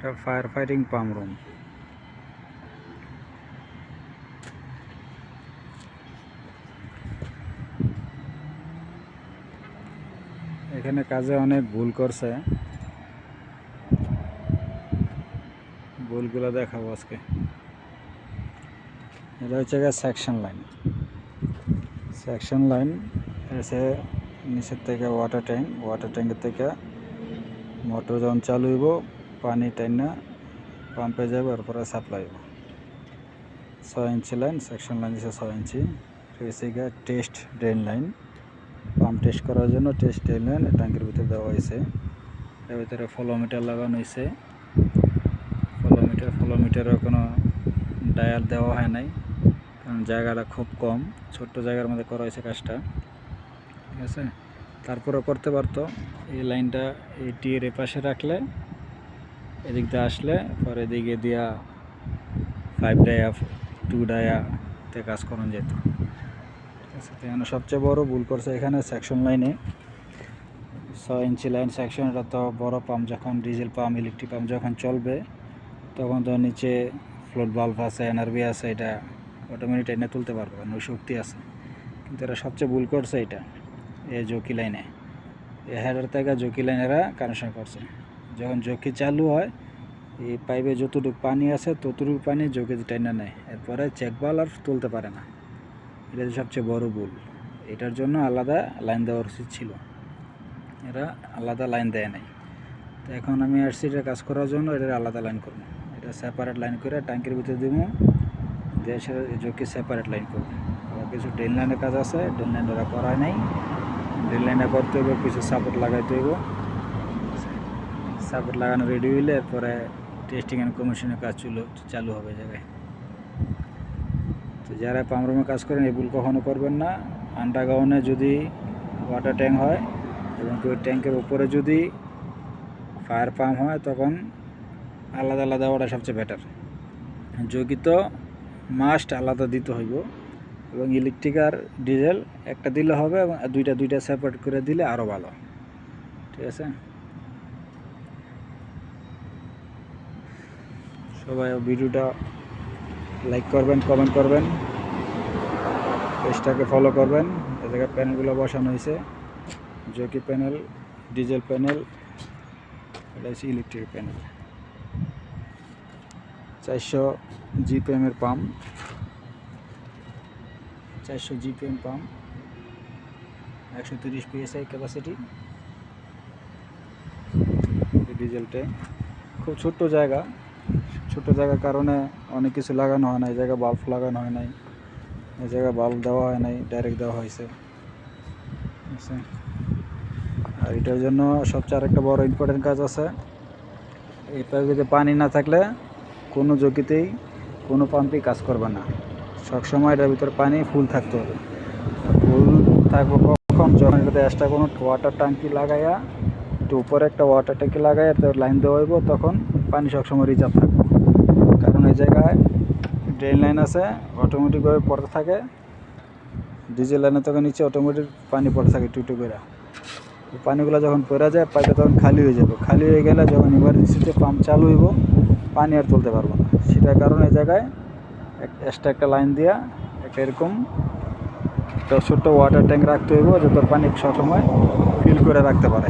এটা fire fighting pump room. এখানে কাজে অনেক ভুল করছে, ভুলগুলো দেখাবো আজকে। এটা হচ্ছে সেকশন লাইন। সেকশন লাইন এসে নিচের থেকে ওয়াটার ট্যাঙ্কের থেকে মোটর যখন চালু হইব পানি টাইনা পাম্পে যাবে, এরপরে সাপ্লাই হইব। 6 ইঞ্চি লাইন, সেকশন লাইন দিচ্ছে 6 inch. Test drain line, pump test করার জন্য টেস্ট ড্রেন লাইন ট্যাঙ্কের ভিতরে দেওয়া হয়েছে। এর ভিতরে ফ্লোমিটার লাগানো হয়েছে। ফ্লোমিটারও কোনো ডায়াল দেওয়া হয় নাই, কারণ জায়গাটা খুব কম, ছোট্ট জায়গার মধ্যে করা হয়েছে কাজটা, ঠিক আছে। তারপরেও করতে পারতো। এই লাইনটা এই টিয়ের পাশে রাখলে এদিক দিয়ে আসলে পরে এদিকে দিয়া 5 ডায়া 2 ডায়াতে কাজ করানো যেত, ঠিক আছে। এখানে সবচেয়ে বড় ভুল করছে এখানে সেকশন লাইনে। 6 ইঞ্চি লাইন সেকশন, এটা তো বড় পাম্প, যখন ডিজেল পাম্প ইলেকট্রিক পাম্প যখন চলবে তখন তো নিচে ফ্লোট বাল্ব আছে, এনআরবি আছে, এটা অটোমেটিক এনে তুলতে পারবে, কারণ ওই শক্তি আছে। কিন্তু এরা সবচেয়ে ভুল করছে এটা, এই জকি লাইনে, এই হেডার থেকে জকি লাইনেরা কানেকশন করছে। যখন জকি চালু হয় এই পাইপে যতটুকু পানি আছে ততটুকু পানি জকি টাইনা নেয়, এরপরে চেক বাল আর তুলতে পারে না। এটা সবচেয়ে বড় ভুল। এটার জন্য আলাদা লাইন দেওয়ার উচিত ছিল, এরা আলাদা লাইন দেয় নাই। তো এখন আমি আসছি এটা কাজ করার জন্য, এটার আলাদা লাইন করবো। এটা সেপারেট লাইন করে ট্যাঙ্কের ভিতরে দিব, দেশের জকি সেপারেট লাইন করবো। আবার কিছু ড্রেন লাইনের কাজ আছে, ড্রেন লাইন ওরা করায় নাই। ড্রেন লাইনে করতে হইব, কিছু সাপোর্ট লাগাইতে হইব। সাপোর্ট লাগানো রেডি হইলে এরপরে টেস্টিং অ্যান্ড কমিশনের কাজ চালু হবে জায়গায়। তো যারা পাম্প রুমে কাজ করেন এই ভুল কখনো করবেন না। আন্ডারগ্রাউন্ডে যদি ওয়াটার ট্যাঙ্ক হয় এবং ওই ট্যাঙ্কের উপরে যদি ফায়ার পাম্প হয় তখন আলাদা আলাদা ওটা সবচেয়ে বেটার। জকি তো মাস্ট আলাদা দিতে হইব, এবং ইলেকট্রিক আর ডিজেল একটা দিলে হবে, এবং দুইটা সেপারেট করে দিলে আরও ভালো, ঠিক আছে। সবাই ভিডিওটা লাইক করবেন, কমেন্ট করবেন, পেজটাকে ফলো করবেন। এ জায়গায় প্যানেলগুলো বসানো হয়েছে, জকি প্যানেল, ডিজেল প্যানেল, এটা হচ্ছে ইলেকট্রিক প্যানেল। 400 জিপিএমের pump, 400 GPM pump, 130 PSI capacity. Diesel tank, খুব ছোট্ট জায়গার কারণে অনেক কিছু লাগানো হয় না। এই জায়গায় বাল্ব লাগানো হয় নাই, এই জায়গায় বাল্ব দেওয়া হয় নাই, ডাইরেক্ট দেওয়া হয়েছে, আচ্ছা। আর এটার জন্য সবচেয়ে আরেকটা বড় ইম্পর্টেন্ট কাজ আছে। এই পাইপে পানি না থাকলে কোনো জকিতেই কোনো পাম্পই কাজ করবে না। সবসময় এটার ভিতরে পানি ফুল থাকতে হবে। ফুল থাকবে কখন? যখন এটাতে এক্সট্রা কোনো ওয়াটার ট্যাঙ্কি লাগাইয়া, একটু উপরে একটা ওয়াটার ট্যাঙ্কি লাগাইয়া লাইন দেওয়া হইব, তখন পানি সবসময় রিজার্ভ থাকবে। কারণ এই জায়গায় ড্রেন লাইন আছে, অটোমেটিকভাবে পড়তে থাকে। ডিজেল লাইনে তখন নিচে অটোমেটিক পানি পড়তে থাকে টুটু করে। পানিগুলো যখন পড়ে যায় পাইপটা তখন খালি হয়ে যাবে। খালি হয়ে গেলে যখন ইমার্জেন্সিতে পাম্প চালু হইব পানি আর তুলতে পারবো না। সেটার কারণে এই জায়গায় এক্সট্রা একটা লাইন দিয়া একটা এরকম একটা ছোট্ট ওয়াটার ট্যাঙ্ক রাখতে হইব, যাতে পানি সবসময় ফিল করে রাখতে পারে।